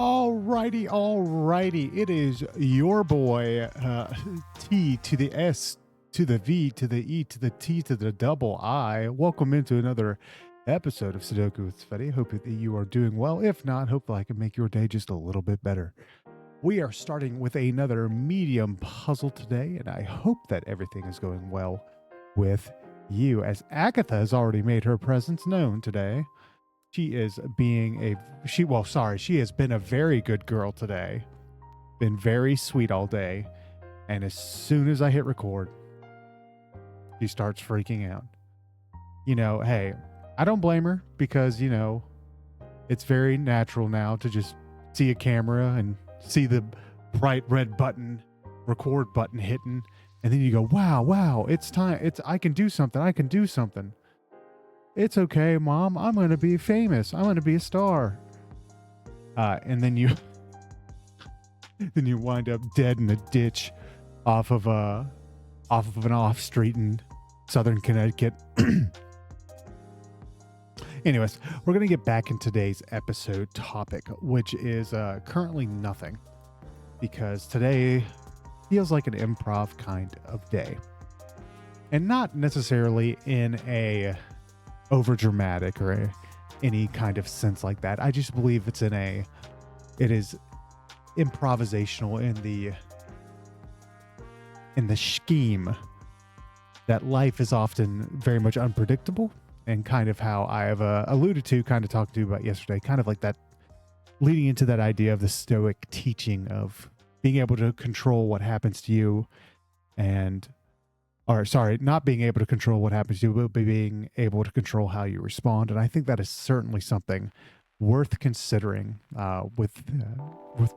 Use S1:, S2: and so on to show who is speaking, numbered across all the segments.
S1: Alrighty. It is your boy, T to the S to the V to the E to the T to the double I. Welcome into another episode of Sudoku with Tsvetii. Hope that you are doing well. If not, hopefully I can make your day just a little bit better. We are starting with another medium puzzle today, and I hope that everything is going well with you, as Agatha has already made her presence known today. She has been a very good girl today. Been very sweet all day. And as soon as I hit record, she starts freaking out. Hey, I don't blame her because, it's very natural now to just see a camera and see the bright red button, record button hitting. And then you go, wow, it's time. I can do something. It's okay, Mom. I'm going to be famous. I'm going to be a star. And then you wind up dead in a ditch off of an off street in Southern Connecticut. Anyways, we're going to get back in today's episode topic, which is currently nothing, because today feels like an improv kind of day, and not necessarily in a over dramatic or any kind of sense like that. I just believe it is improvisational in the scheme that life is often very much unpredictable, and kind of how I have alluded to, kind of talked to you about yesterday, kind of like that, leading into that idea of the Stoic teaching of being able to control what happens to you, not being able to control what happens to you, but being able to control how you respond. And I think that is certainly something worth considering with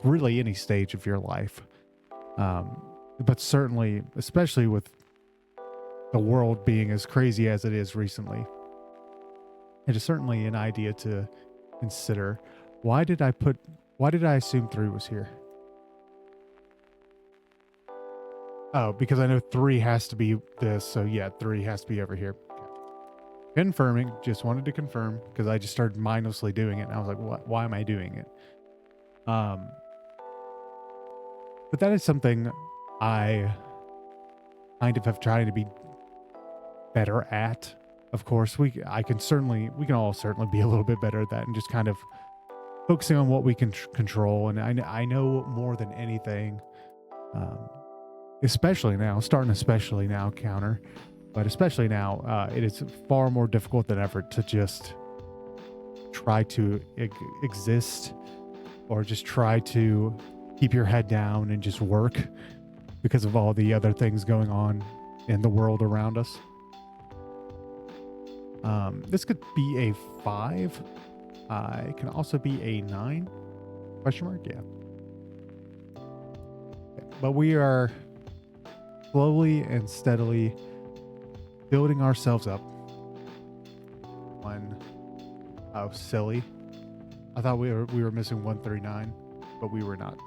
S1: really any stage of your life. But certainly, especially with the world being as crazy as it is recently, it is certainly an idea to consider. Why did I assume 3 was here? Oh, because I know 3 has to be this, so yeah, 3 has to be over here. Confirming, just wanted to confirm, because I just started mindlessly doing it, and I was like, what? Why am I doing it? But that is something I kind of have tried to be better at. Of course, we can all certainly be a little bit better at that, and just kind of focusing on what we can control. And I know more than anything, especially now counter, but especially now, it is far more difficult than ever to just try to exist, or just try to keep your head down and just work, because of all the other things going on in the world around us. This could be a 5. It can also be a 9? Question mark? Yeah. But we are slowly and steadily building ourselves up. Oh, silly. I thought we were missing 139, but we were not.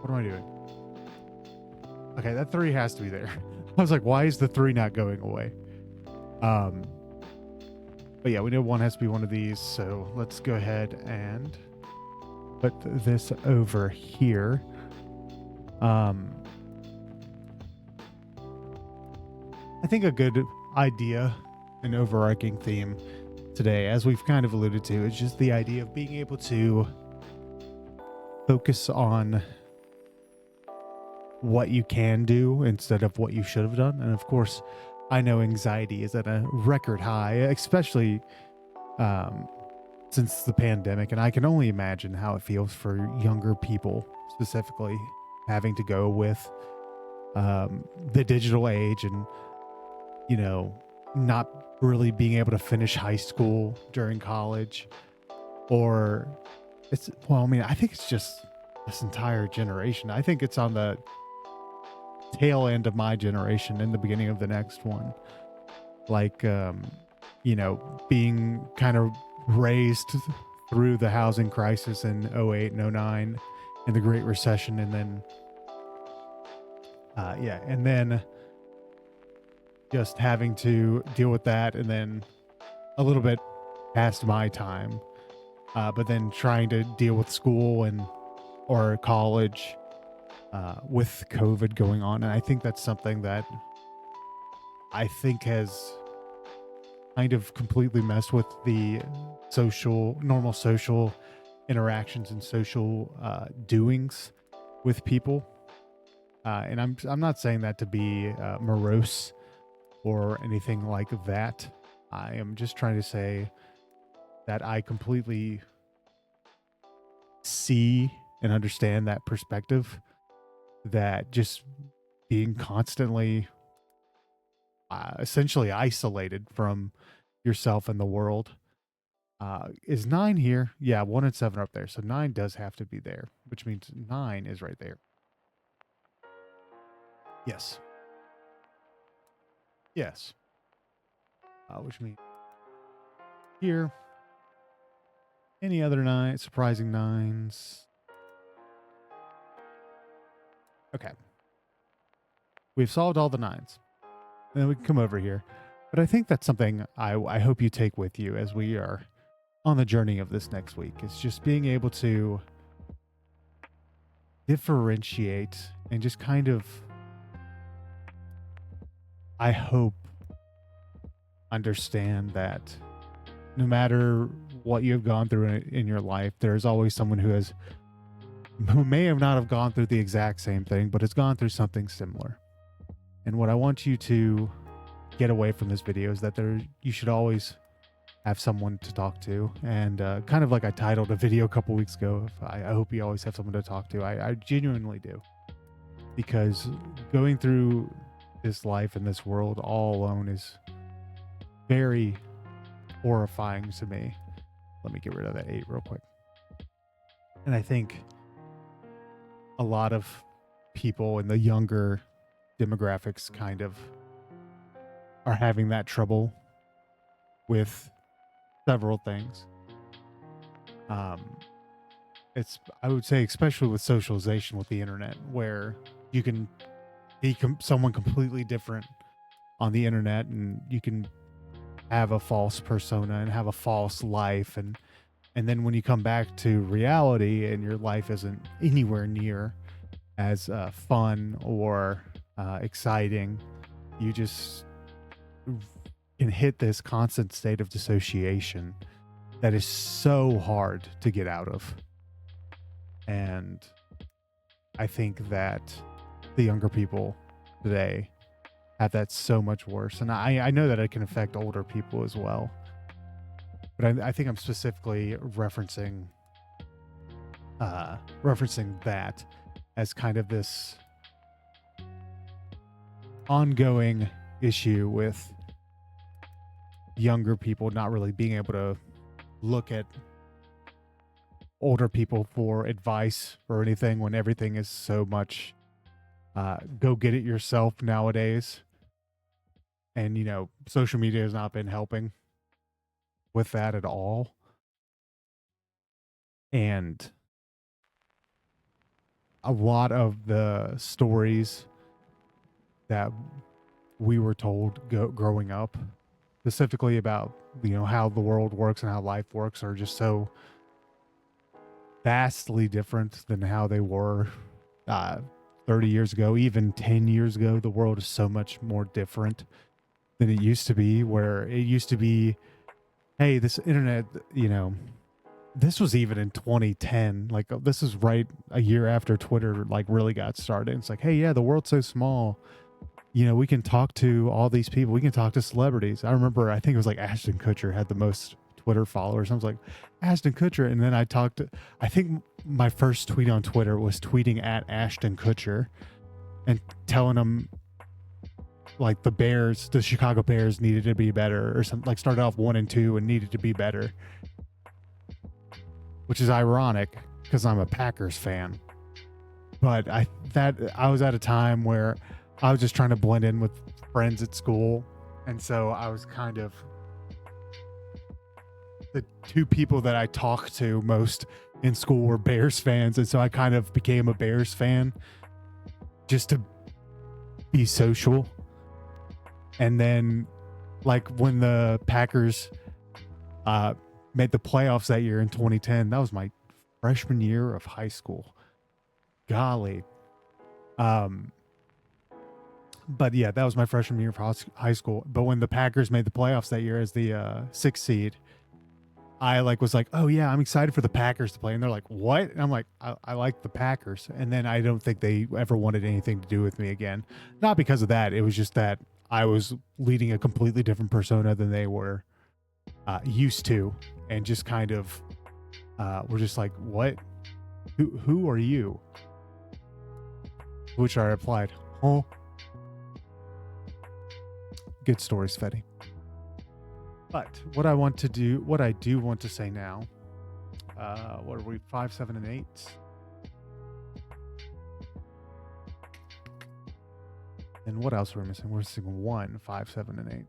S1: What am I doing? Okay, that 3 has to be there. I was like, why is the 3 not going away? But yeah, we know 1 has to be one of these, so let's go ahead and put this over here. I think a good idea, an overarching theme today, as we've kind of alluded to, is just the idea of being able to focus on what you can do instead of what you should have done. And of course, I know anxiety is at a record high, especially since the pandemic, and I can only imagine how it feels for younger people, specifically having to go with the digital age, and not really being able to finish high school during college, or I think it's just this entire generation. I think it's on the tail end of my generation and the beginning of the next one, like being kind of raised through the housing crisis in 08 and 09 and the Great Recession, and then and then just having to deal with that, and then a little bit past my time. But then trying to deal with school or college with COVID going on. And I think that's something that I think has kind of completely messed with the normal social interactions and social doings with people. And I'm not saying that to be morose or anything like that. I am just trying to say that I completely see and understand that perspective, that just being constantly essentially isolated from yourself and the world. Is 9 here? Yeah, 1 and 7 are up there. So 9 does have to be there, which means 9 is right there. Yes. Yes. Which means here. Any other 9, surprising 9s? Okay. We've solved all the 9s. And then we can come over here. But I think that's something I hope you take with you as we are on the journey of this next week. It's just being able to differentiate and just kind of, I hope, understand that no matter what you've gone through in your life, there's always someone who may have not have gone through the exact same thing, but has gone through something similar. And what I want you to get away from this video is that you should always have someone to talk to. And kind of like I titled a video a couple weeks ago, I hope you always have someone to talk to. I genuinely do. Because going through this life and this world all alone is very horrifying to me. Let me get rid of that 8 real quick. And I think a lot of people in the younger demographics kind of are having that trouble with several things. It's, I would say, especially with socialization with the internet, where you can be someone completely different on the internet, and you can have a false persona and have a false life, and then when you come back to reality and your life isn't anywhere near as fun or exciting, you just can hit this constant state of dissociation that is so hard to get out of. And I think that the younger people today have that so much worse. And I know that it can affect older people as well. But I think I'm specifically referencing that as kind of this ongoing issue with younger people not really being able to look at older people for advice or anything, when everything is so much go get it yourself nowadays. And, social media has not been helping with that at all. And a lot of the stories that we were told growing up, specifically about, how the world works and how life works, are just so vastly different than how they were 30 years ago, even 10 years ago. The world is so much more different than it used to be, where it used to be, hey, this internet, this was even in 2010. Like, this is right a year after Twitter really got started. It's like, hey, yeah, the world's so small. We can talk to all these people. We can talk to celebrities. I remember, I think it was like Ashton Kutcher had the most Twitter followers. I was like, Ashton Kutcher. And then I think my first tweet on Twitter was tweeting at Ashton Kutcher and telling him the Chicago Bears needed to be better, or something, started off 1 and 2 and needed to be better, which is ironic because I'm a Packers fan. But I was at a time where I was just trying to blend in with friends at school. And so I was kind of, the two people that I talked to most in school were Bears fans. And so I kind of became a Bears fan just to be social. And then when the Packers made the playoffs that year in 2010. That was my freshman year of high school. Golly. But yeah, that was my freshman year of high school. But when the Packers made the playoffs that year as the sixth seed, I was like, oh yeah, I'm excited for the Packers to play. And they're like, what? And I'm like, I like the Packers. And then I don't think they ever wanted anything to do with me again. Not because of that. It was just that I was leading a completely different persona than they were used to. And just kind of were just like, what? Who are you? Which I replied, huh? Good story, Tsvetii. But what I do want to say now, what are we, 5, 7, and 8? And what else are we missing? We're missing 1, 5, 7, and 8.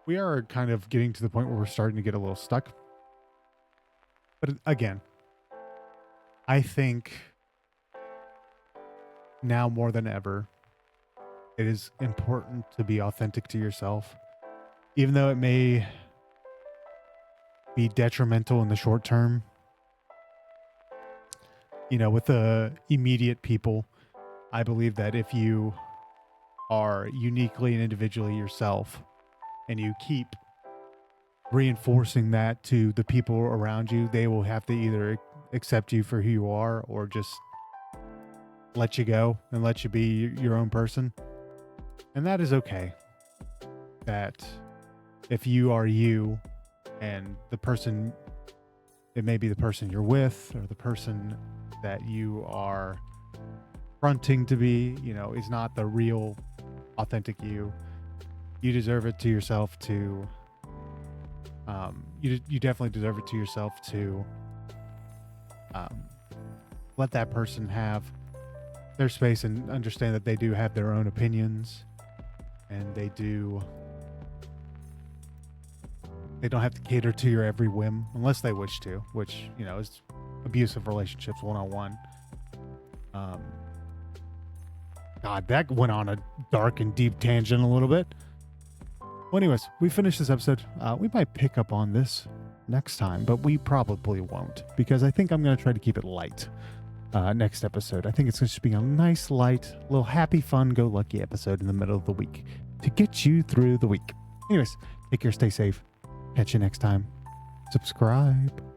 S1: We are kind of getting to the point where we're starting to get a little stuck. But again, I think now more than ever, it is important to be authentic to yourself. Even though it may be detrimental in the short term, with the immediate people, I believe that if you are uniquely and individually yourself, and you keep reinforcing that to the people around you, they will have to either accept you for who you are or just let you go and let you be your own person. And that is okay. That if you are you and the person, it may be the person you're with or the person that you are fronting to be, is not the real authentic you. You deserve it to yourself to, you definitely deserve it to yourself to let that person have their space and understand that they do have their own opinions and they don't have to cater to your every whim unless they wish to, which, is abusive relationships 101. God, that went on a dark and deep tangent a little bit. Well, anyways, we finished this episode. We might pick up on this next time, but we probably won't because I think I'm going to try to keep it light next episode. I think it's going to be a nice, light, little happy, fun, go lucky episode in the middle of the week to get you through the week. Anyways, take care, stay safe. Catch you next time. Subscribe.